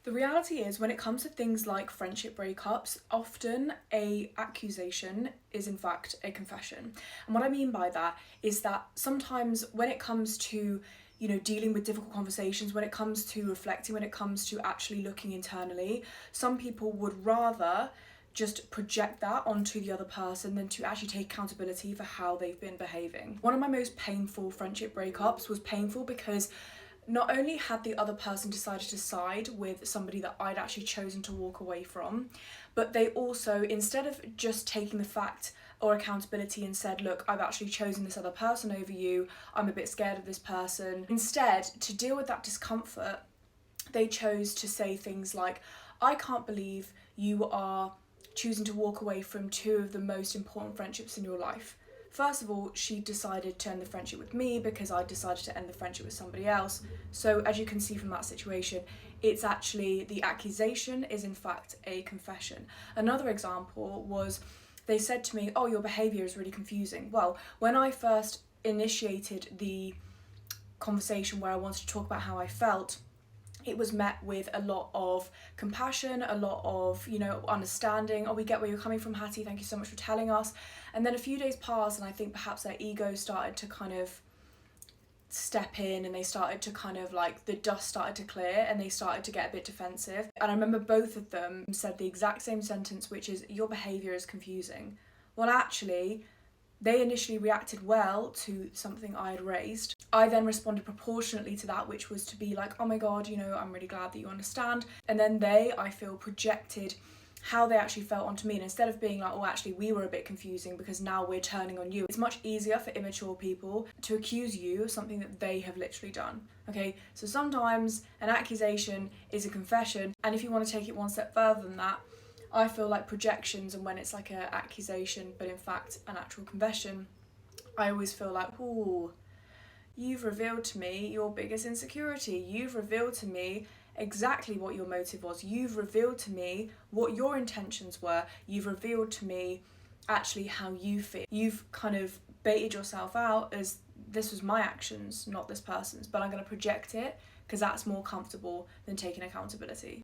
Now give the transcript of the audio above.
The reality is, when it comes to things like friendship breakups, often a accusation is in fact a confession. And what I mean by that is that sometimes when it comes to, dealing with difficult conversations, when it comes to reflecting, when it comes to actually looking internally, some people would rather just project that onto the other person than to actually take accountability for how they've been behaving. One of my most painful friendship breakups was painful because not only had the other person decided to side with somebody that I'd actually chosen to walk away from, but they also, instead of just taking the fact or accountability and said, look, I've actually chosen this other person over you, I'm a bit scared of this person. Instead, to deal with that discomfort, they chose to say things like, I can't believe you are choosing to walk away from two of the most important friendships in your life. First of all, she decided to end the friendship with me because I decided to end the friendship with somebody else. So as you can see from that situation, it's actually, the accusation is in fact a confession. Another example was, they said to me, oh, your behaviour is really confusing. Well, when I first initiated the conversation where I wanted to talk about how I felt, it was met with a lot of compassion, a lot of, understanding. Oh, we get where you're coming from, Hattie, thank you so much for telling us. And then a few days passed, and I think perhaps their ego started to kind of step in, and they started to kind of the dust started to clear, and they started to get a bit defensive. And I remember both of them said the exact same sentence, which is, your behaviour is confusing. Well, actually, they initially reacted well to something I had raised. I then responded proportionately to that, which was to be like, oh my God, I'm really glad that you understand. And then they, I feel, projected how they actually felt onto me. And instead of being like, oh, actually, we were a bit confusing because now we're turning on you. It's much easier for immature people to accuse you of something that they have literally done. Okay, so sometimes an accusation is a confession. And if you want to take it one step further than that, I feel like projections, and when it's like an accusation but in fact an actual confession, I always feel like, ooh, you've revealed to me your biggest insecurity. You've revealed to me exactly what your motive was. You've revealed to me what your intentions were. You've revealed to me actually how you feel. You've kind of baited yourself out as, this was my actions, not this person's, but I'm going to project it because that's more comfortable than taking accountability.